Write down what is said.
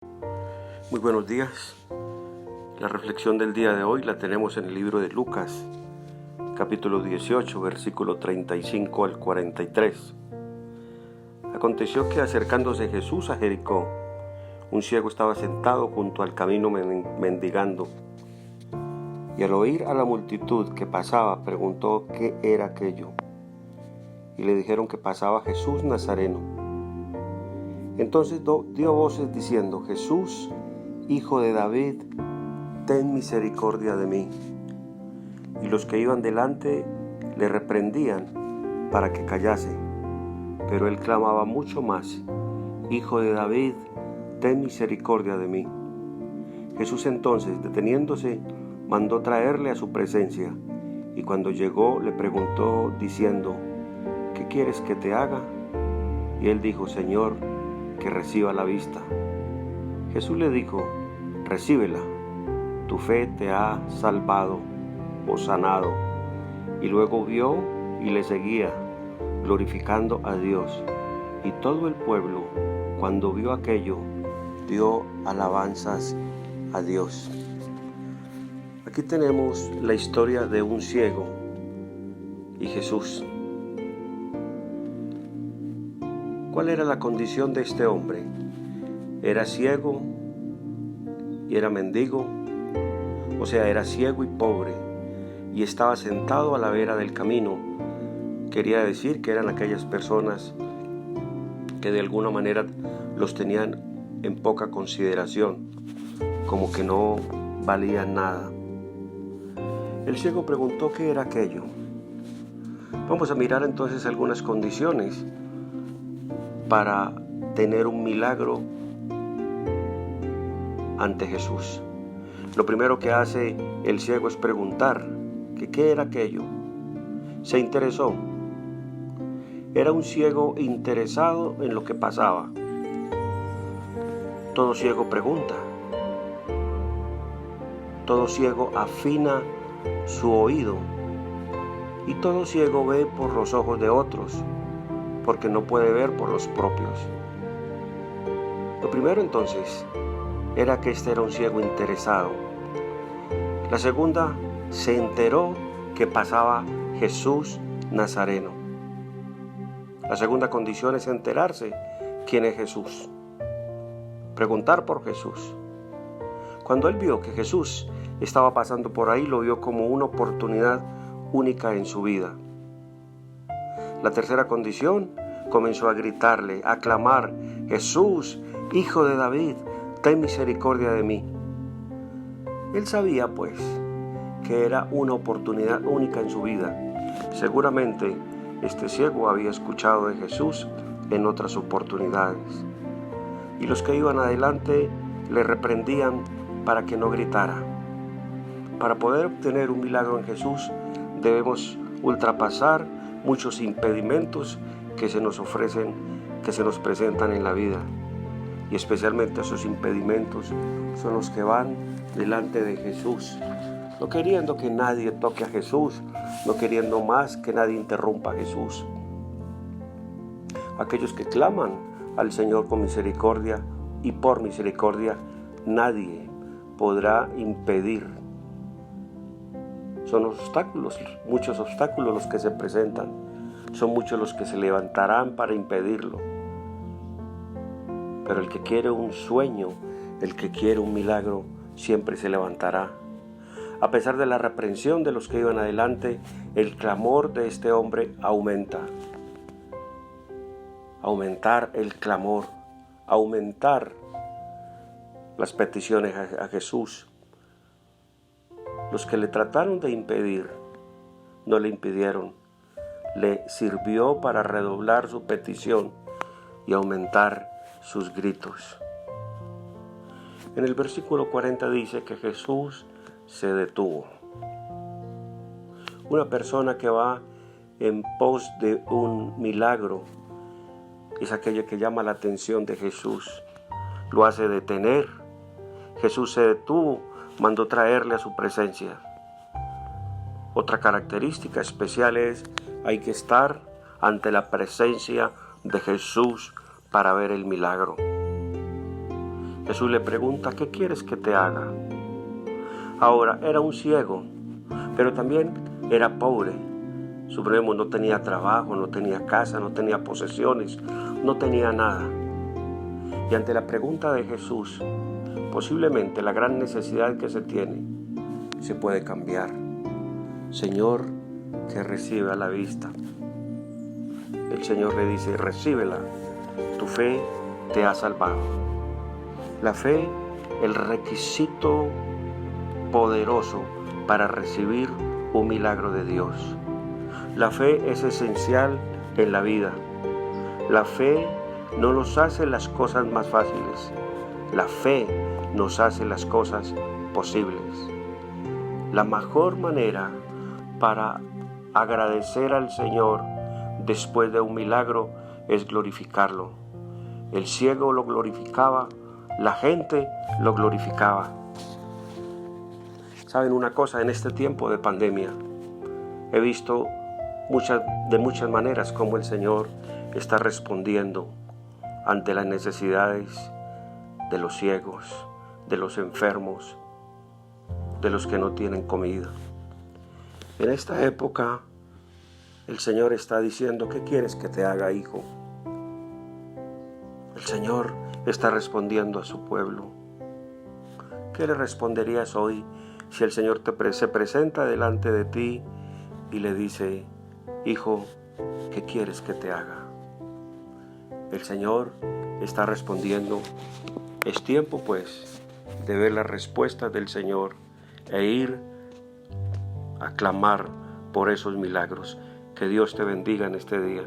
Muy buenos días. La reflexión del día de hoy la tenemos en el libro de Lucas, capítulo 18, versículo 35 al 43. Aconteció que acercándose Jesús a Jericó, un ciego estaba sentado junto al camino mendigando. Y al oír a la multitud que pasaba, preguntó qué era aquello. Y le dijeron que pasaba Jesús Nazareno. Entonces dio voces diciendo: Jesús, Hijo de David, ten misericordia de mí. Y los que iban delante le reprendían para que callase. Pero él clamaba mucho más: Hijo de David, ten misericordia de mí. Jesús entonces, deteniéndose, mandó traerle a su presencia. Y cuando llegó, le preguntó diciendo: ¿Qué quieres que te haga? Y él dijo: Señor, que reciba la vista. Jesús le dijo: recíbela, tu fe te ha salvado o sanado. Y luego vio y le seguía, glorificando a Dios. Y todo el pueblo, cuando vio aquello, dio alabanzas a Dios. Aquí tenemos la historia de un ciego y Jesús. ¿Cuál era la condición de este hombre? Era ciego y era mendigo, o sea, era ciego y pobre, y estaba sentado a la vera del camino. Quería decir que eran aquellas personas que de alguna manera los tenían en poca consideración, como que no valían nada. El ciego preguntó qué era aquello. Vamos a mirar entonces algunas condiciones para tener un milagro ante Jesús. Lo primero que hace el ciego es preguntar que qué era aquello. Se interesó. Era un ciego interesado en lo que pasaba. Todo ciego pregunta. Todo ciego afina su oído. Y todo ciego ve por los ojos de otros, porque no puede ver por los propios. Lo primero entonces era que este era un ciego interesado. La segunda, se enteró que pasaba Jesús Nazareno. La segunda condición es enterarse quién es Jesús. Preguntar por Jesús. Cuando él vio que Jesús estaba pasando por ahí, lo vio como una oportunidad única en su vida. La tercera condición, comenzó a gritarle, a clamar: Jesús, Hijo de David, ten misericordia de mí. Él sabía pues que era una oportunidad única en su vida. Seguramente este ciego había escuchado de Jesús en otras oportunidades. Y los que iban adelante le reprendían para que no gritara. Para poder obtener un milagro en Jesús debemos ultrapasar muchos impedimentos que se nos ofrecen, que se nos presentan en la vida. Y especialmente esos impedimentos son los que van delante de Jesús, no queriendo que nadie toque a Jesús, no queriendo más que nadie interrumpa a Jesús. Aquellos que claman al Señor con misericordia y por misericordia, nadie podrá impedir. Son obstáculos, muchos obstáculos los que se presentan, son muchos los que se levantarán para impedirlo. Pero el que quiere un sueño, el que quiere un milagro, siempre se levantará. A pesar de la reprensión de los que iban adelante, el clamor de este hombre aumenta. Aumentar el clamor, aumentar las peticiones a Jesús. Los que le trataron de impedir, no le impidieron. Le sirvió para redoblar su petición y aumentar sus gritos. En el versículo 40 dice que Jesús se detuvo. Una persona que va en pos de un milagro es aquella que llama la atención de Jesús, lo hace detener. Jesús se detuvo, mandó traerle a su presencia. Otra característica especial es: hay que estar ante la presencia de Jesús para ver el milagro. Jesús le pregunta, ¿qué quieres que te haga? Ahora, era un ciego, pero también era pobre. Suponemos, no tenía trabajo, no tenía casa, no tenía posesiones, no tenía nada. Y ante la pregunta de Jesús, posiblemente la gran necesidad que se tiene se puede cambiar. Señor, que reciba la vista. El Señor le dice, recíbela, tu fe te ha salvado. La fe, el requisito poderoso para recibir un milagro de Dios. La fe es esencial en la vida. La fe no nos hace las cosas más fáciles. La fe nos hace las cosas posibles. La mejor manera para agradecer al Señor después de un milagro es glorificarlo. El ciego lo glorificaba, la gente lo glorificaba. ¿Saben una cosa? En este tiempo de pandemia he visto de muchas maneras cómo el Señor está respondiendo ante las necesidades de los ciegos, de los enfermos, de los que no tienen comida. En esta época el Señor está diciendo, ¿qué quieres que te haga, hijo? El Señor está respondiendo a su pueblo. ¿Qué le responderías hoy si el Señor se presenta delante de ti y le dice, hijo, ¿qué quieres que te haga? El Señor está respondiendo. Es tiempo, pues, de ver la respuesta del Señor e ir a clamar por esos milagros. Que Dios te bendiga en este día.